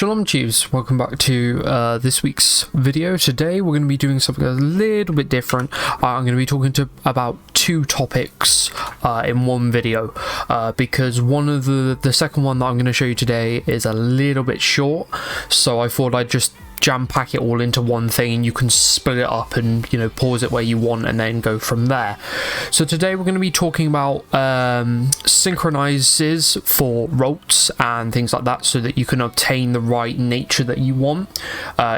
Shalom Chiefs, welcome back to this week's video. Today we're going to be doing something a little bit different. I'm going to be talking about two topics in one video because one of the second one that I'm going to show you today is a little bit short, so I thought I'd just jam pack it all into one thing and you can split it up and, you know, pause it where you want and then go from there. So today we're going to be talking about synchronizes for rolts and things like that, so that you can obtain the right nature that you want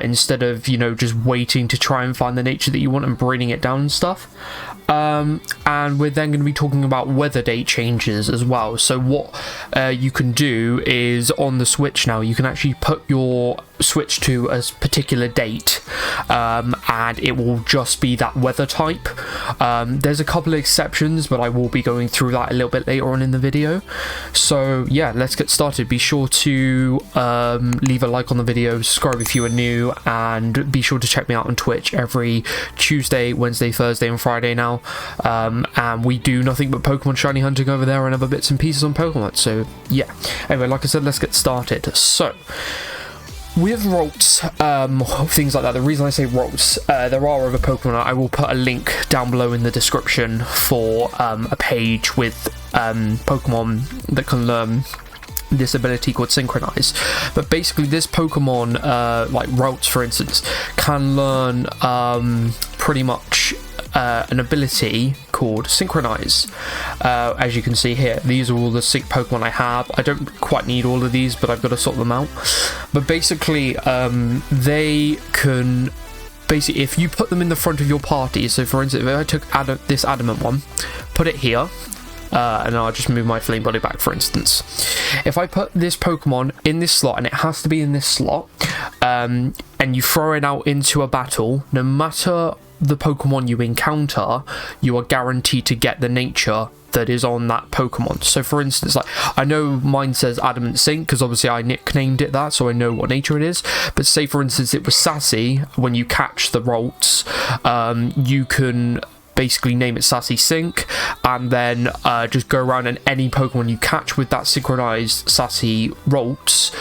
instead of, you know, just waiting to try and find the nature that you want and bringing it down and stuff. And we're then going to be talking about weather date changes as well. So what you can do is on the Switch now, you can actually put your Switch to a particular date and it will just be that weather type. There's a couple of exceptions, but I will be going through that a little bit later on in the video. So yeah, let's get started. Be sure to leave a like on the video, subscribe if you are new, and be sure to check me out on Twitch every Tuesday, Wednesday, Thursday and Friday now. And we do nothing but Pokemon shiny hunting over there and other bits and pieces on Pokemon. So yeah, anyway, like I said, let's get started. So with rolts, things like that, the reason I say rolts, there are other Pokemon. I will put a link down below in the description for a page with Pokemon that can learn this ability called Synchronize. But basically this Pokemon, like rolts for instance, can learn pretty much an ability called Synchronize. As you can see here, these are all the sync Pokemon I have. I don't quite need all of these, but I've got to sort them out. But basically they can, basically if you put them in the front of your party, so for instance if I took this adamant one, put it here, and I'll just move my flame body back for instance. If I put this Pokemon in this slot, and it has to be in this slot, and you throw it out into a battle, no matter the Pokemon you encounter, you are guaranteed to get the nature that is on that Pokemon. So for instance, like I know mine says Adamant Sync because obviously I nicknamed it that, so I know what nature it is. But say for instance it was Sassy, when you catch the rolts, you can basically name it Sassy Sync, and then just go around, and any Pokemon you catch with that synchronized Sassy rolts,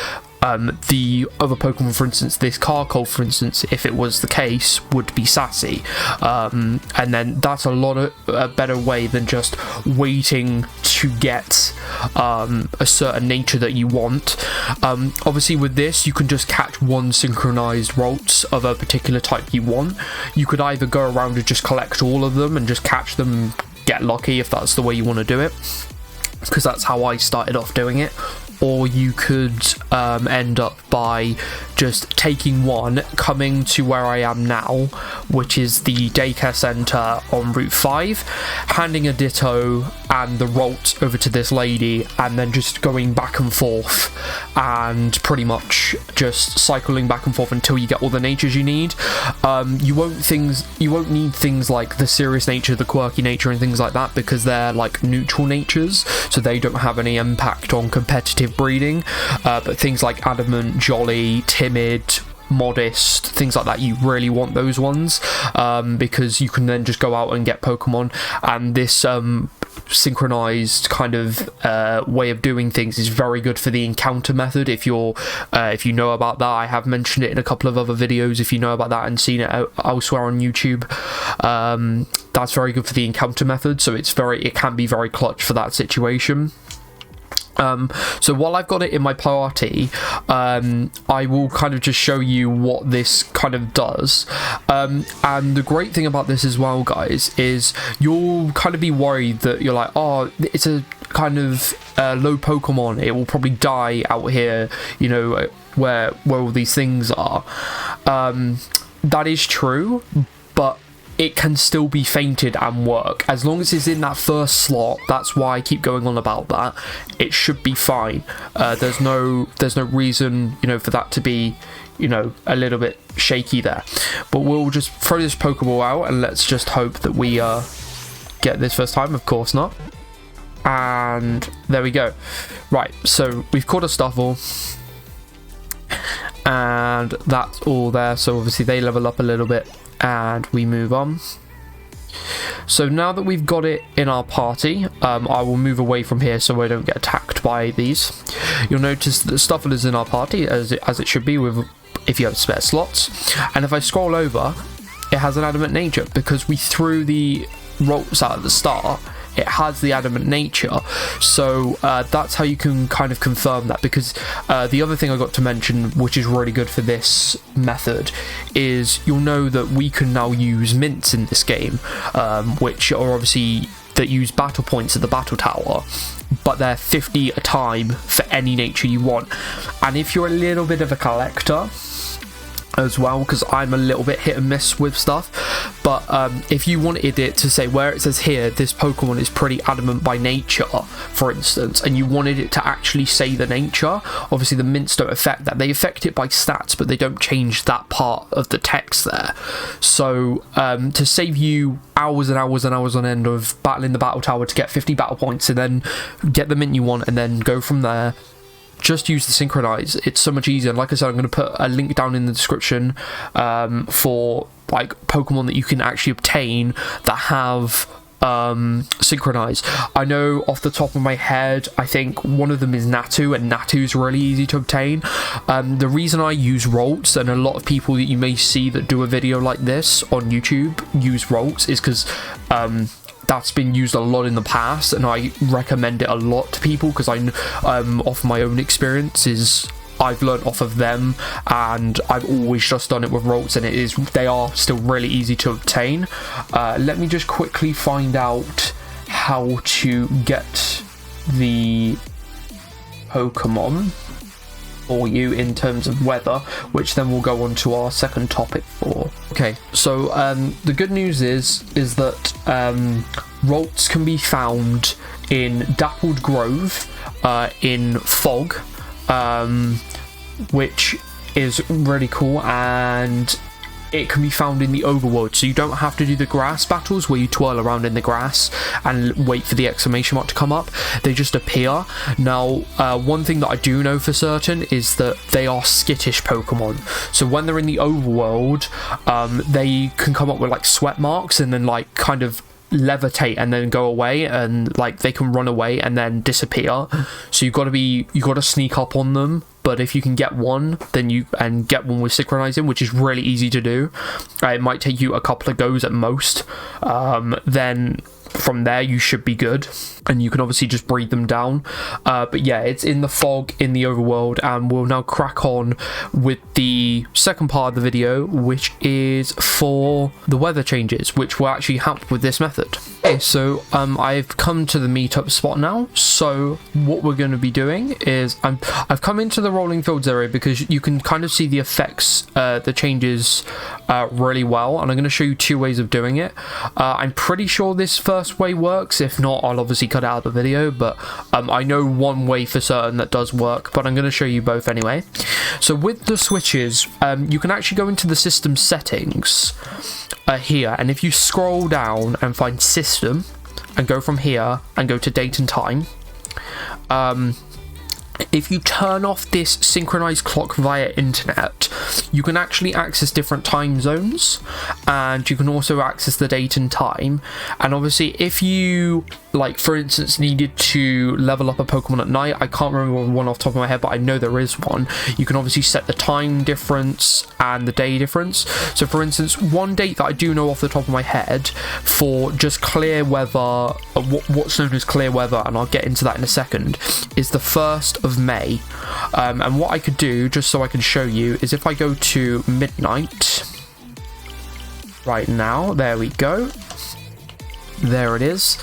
the other Pokemon, for instance, this Carkol, for instance, if it was the case, would be Sassy. And then that's a lot of a better way than just waiting to get a certain nature that you want. Obviously with this, you can just catch one synchronized rolts of a particular type you want. You could either go around and just collect all of them and just catch them and get lucky if that's the way you want to do it, because that's how I started off doing it. Or you could end up by just taking one, coming to where I am now, which is the daycare centre on Route 5, handing a Ditto and the Rolt over to this lady, and then just going back and forth and pretty much just cycling back and forth until you get all the natures you need. You won't need things like the serious nature, the quirky nature and things like that, because they're like neutral natures, so they don't have any impact on competitive breeding. But things like Adamant, Jolly, Timid, Modest, things like that, you really want those ones, because you can then just go out and get Pokemon. And this synchronized kind of way of doing things is very good for the encounter method. If you know about that, I have mentioned it in a couple of other videos. If you know about that and seen it elsewhere on YouTube, that's very good for the encounter method, so it can be very clutch for that situation. So while I've got it in my party, I will kind of just show you what this kind of does. And the great thing about this as well, guys, is you'll kind of be worried that you're like, oh, it's a kind of low Pokemon, it will probably die out here, you know, where all these things are. That is true, but it can still be fainted and work as long as it's in that first slot. That's why I keep going on about that. It should be fine. There's no reason, you know, for that to be, you know, a little bit shaky there. But we'll just throw this Pokeball out and let's just hope that we get this first time. Of course not. And there we go. Right, so we've caught a Stuffle, and that's all there. So obviously they level up a little bit and we move on. So now that we've got it in our party, I will move away from here so I don't get attacked by these. You'll notice that Stuffle is in our party as it should be, with if you have spare slots. And if I scroll over, it has an adamant nature because we threw the Rolts out at the start. It has the adamant nature, so that's how you can kind of confirm that, because the other thing I got to mention, which is really good for this method, is you'll know that we can now use mints in this game, which are obviously that use battle points at the battle tower, but they're 50 a time for any nature you want. And if you're a little bit of a collector as well, because I'm a little bit hit and miss with stuff, but if you wanted it to say, where it says here this Pokemon is pretty adamant by nature, for instance, and you wanted it to actually say the nature, obviously the mints don't affect that. They affect it by stats, but they don't change that part of the text there. So to save you hours and hours and hours on end of battling the battle tower to get 50 battle points and then get the mint you want and then go from there, just use the Synchronize. It's so much easier. And like I said, I'm going to put a link down in the description for like Pokemon that you can actually obtain that have Synchronize. I know off the top of my head, I think one of them is Natu, and Natu's really easy to obtain. The reason I use Rolts, and a lot of people that you may see that do a video like this on YouTube use Rolts, is because that's been used a lot in the past, and I recommend it a lot to people because I, off my own experiences, I've learned off of them, and I've always just done it with Rolts, and they are still really easy to obtain. Let me just quickly find out how to get the Pokemon for you in terms of weather, which then we'll go on to our second topic for. Okay, so the good news is that Rolts can be found in Dappled Grove, in Fog, which is really cool, and it can be found in the overworld, so you don't have to do the grass battles where you twirl around in the grass and wait for the exclamation mark to come up. They just appear. Now, one thing that I do know for certain is that they are skittish Pokemon, so when they're in the overworld, they can come up with like sweat marks and then like kind of levitate and then go away, and like they can run away and then disappear. So you got to sneak up on them. But if you can get one, then get one with Synchronizing, which is really easy to do. It might take you a couple of goes at most. Then from there you should be good, and you can obviously just breed them down. But yeah, it's in the Fog in the overworld, and we'll now crack on with the second part of the video, which is for the weather changes, which will actually help with this method. Okay, so I've come to the meetup spot now. So what we're going to be doing is I've come into the rolling fields area because you can kind of see the effects, the changes really well, and I'm going to show you two ways of doing it. I'm pretty sure this first way works. If not, I'll obviously cut out the video, but I know one way for certain that does work, but I'm going to show you both anyway. So with the switches, you can actually go into the system settings here, and if you scroll down and find system and go from here and go to date and time, if you turn off this synchronized clock via internet, you can actually access different time zones, and you can also access the date and time. And obviously if you, like for instance, needed to level up a Pokemon at night, I can't remember one off the top of my head, but I know there is one, you can obviously set the time difference and the day difference. So for instance, one date that I do know off the top of my head for just clear weather, what's known as clear weather, and I'll get into that in a second, is the 1st of May. And what I could do, just so I can show you, is if I go to midnight right now, there we go, there it is,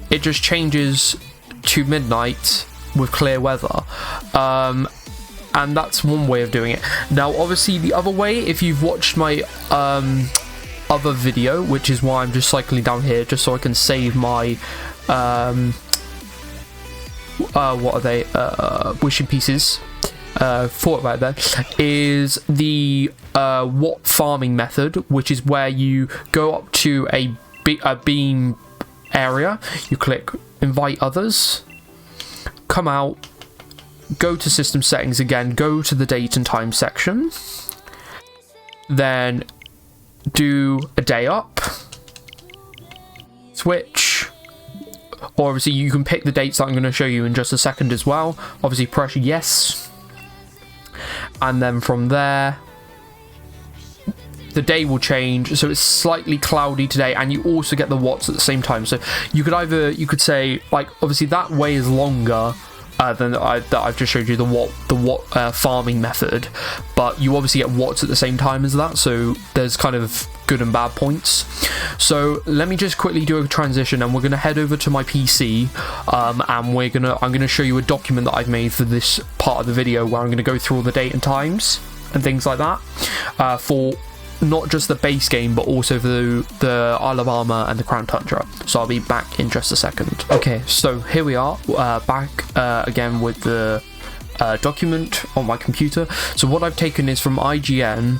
it just changes to midnight with clear weather. And that's one way of doing it. Now obviously the other way, if you've watched my other video, which is why I'm just cycling down here just so I can save my what are they, wishing pieces, thought about that, is the Watt farming method, which is where you go up to a beam area, you click invite others, come out, go to system settings again, go to the date and time section, then do a day up, switch, or obviously you can pick the dates that I'm going to show you in just a second as well. Obviously press yes, and then from there the day will change, so it's slightly cloudy today, and you also get the watts at the same time. So you could say, like, obviously that way is longer than that I've just showed you, the watt farming method, but you obviously get watts at the same time as that, so there's kind of good and bad points. So let me just quickly do a transition, and we're going to head over to my PC, and I'm going to show you a document that I've made for this part of the video, where I'm going to go through all the date and times and things like that for not just the base game, but also the Isle of Armor and the Crown Tundra. So I'll be back in just a second. Okay, so here we are, back again with the document on my computer. So what I've taken is from IGN.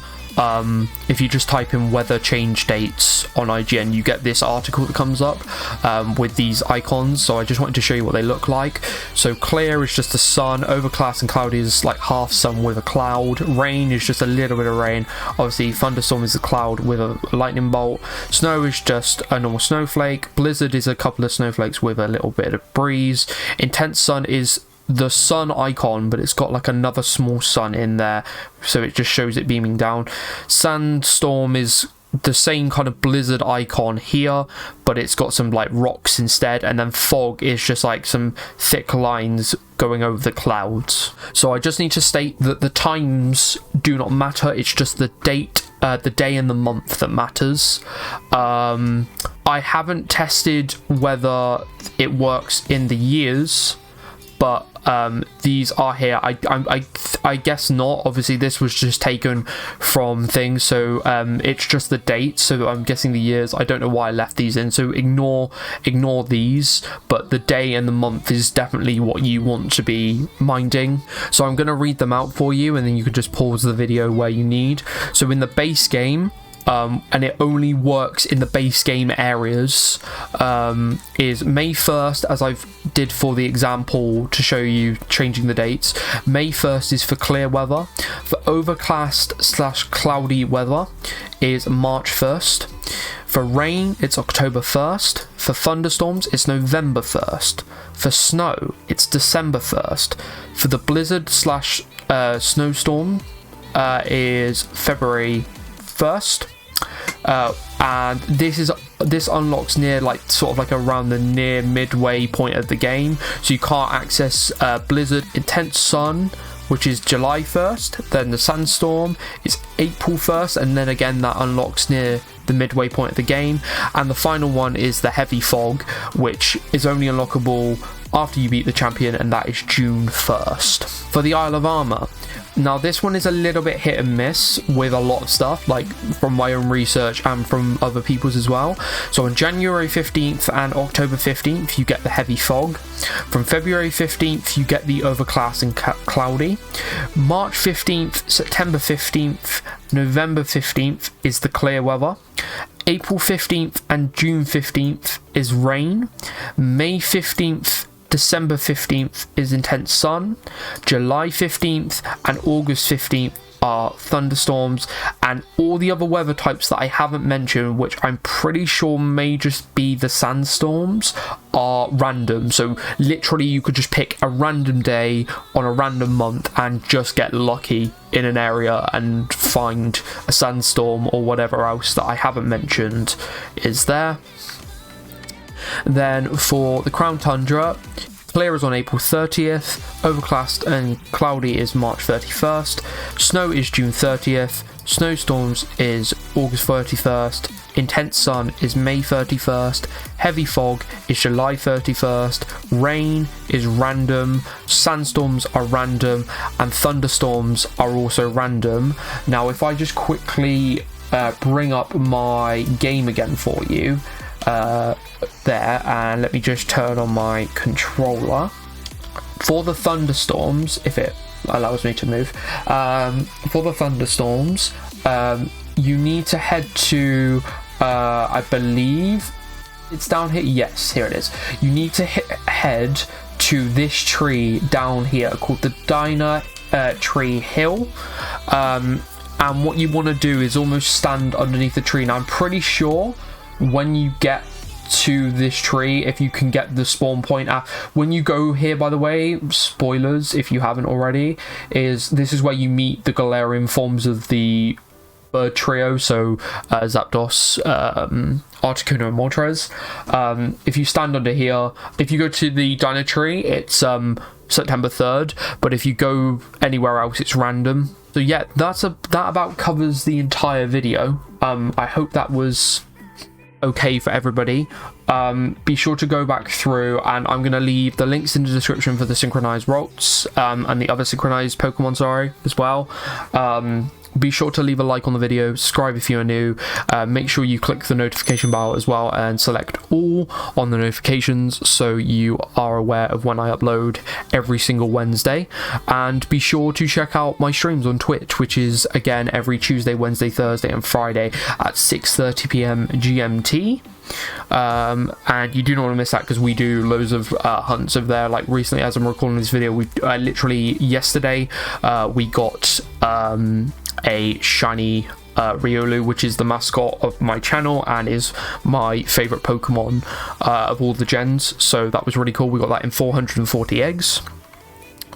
If you just type in weather change dates on IGN, you get this article that comes up with these icons. So I just wanted to show you what they look like. So clear is just the sun, overcast and cloudy is like half sun with a cloud, rain is just a little bit of rain, obviously thunderstorm is a cloud with a lightning bolt, snow is just a normal snowflake, blizzard is a couple of snowflakes with a little bit of breeze, intense sun is the sun icon, but it's got like another small sun in there, so it just shows it beaming down. Sandstorm is the same kind of blizzard icon here, but it's got some like rocks instead, and then fog is just like some thick lines going over the clouds. So I just need to state that the times do not matter, it's just the date, the day and the month that matters. I haven't tested whether it works in the years, but these are here. I guess not. Obviously this was just taken from things, so it's just the dates, so I'm guessing the years. I don't know why I left these in, so ignore these, but the day and the month is definitely what you want to be minding. So I'm going to read them out for you, and then you can just pause the video where you need. So in the base game, and it only works in the base game areas, is May 1st, as I did for the example to show you changing the dates. May 1st is for clear weather. For overcast / cloudy weather is March 1st. For rain, it's October 1st. For thunderstorms, it's November 1st. For snow, it's December 1st. For the blizzard / snowstorm is February 1st. And this unlocks near like sort of like around the near midway point of the game, so you can't access blizzard. Intense sun, which is July 1st, then the sandstorm is April 1st, and then again that unlocks near the midway point of the game. And the final one is the heavy fog, which is only unlockable after you beat the champion, and that is June 1st. For the Isle of Armor, now this one is a little bit hit and miss with a lot of stuff, like from my own research and from other people's as well. So on January 15th and October 15th you get the heavy fog. From February 15th you get the overcast and cloudy. March 15th, September 15th, November 15th is the clear weather. April 15th and June 15th is rain. May 15th, December 15th is intense sun. July 15th and August 15th are thunderstorms, and all the other weather types that I haven't mentioned, which I'm pretty sure may just be the sandstorms, are random. So literally you could just pick a random day on a random month and just get lucky in an area and find a sandstorm or whatever else that I haven't mentioned is there. Then for the Crown Tundra, clear is on April 30th, overcast and cloudy is March 31st, snow is June 30th, snowstorms is August 31st, intense sun is May 31st, heavy fog is July 31st, rain is random, sandstorms are random, and thunderstorms are also random. Now if I just quickly bring up my game again for you, there, and let me just turn on my controller. For the thunderstorms, if it allows me to move, for the thunderstorms, you need to head to, I believe it's down here. Yes, here it is. You need to head to this tree down here called the Diner Tree Hill. And what you want to do is almost stand underneath the tree. Now I'm pretty sure when you get to this tree if you can get the spawn point at when you go here. By the way, spoilers if you haven't already, this is where you meet the Galarian forms of the bird trio, so Zapdos, Articuno and Moltres. If you stand under here, if you go to the Dino Tree, it's September 3rd, but if you go anywhere else, it's random. So yeah, that about covers the entire video. I hope that was okay for everybody. Be sure to go back through, and I'm going to leave the links in the description for the synchronized Rolts and the other synchronized Pokemon, sorry, as well. Be sure to leave a like on the video, subscribe if you are new, make sure you click the notification bell as well and select all on the notifications so you are aware of when I upload every single Wednesday. And be sure to check out my streams on Twitch, which is again every Tuesday, Wednesday, Thursday and Friday at 6:30 p.m. GMT. And you do not want to miss that because we do loads of hunts over there. Like recently, as I'm recording this video, we literally yesterday we got a shiny Riolu, which is the mascot of my channel and is my favorite Pokemon of all the gens, so that was really cool. We got that in 440 eggs,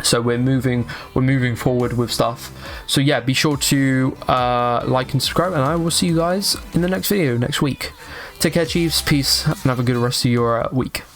so we're moving forward with stuff. So yeah, be sure to like and subscribe, and I will see you guys in the next video next week. Take care, Chiefs, peace, and have a good rest of your week.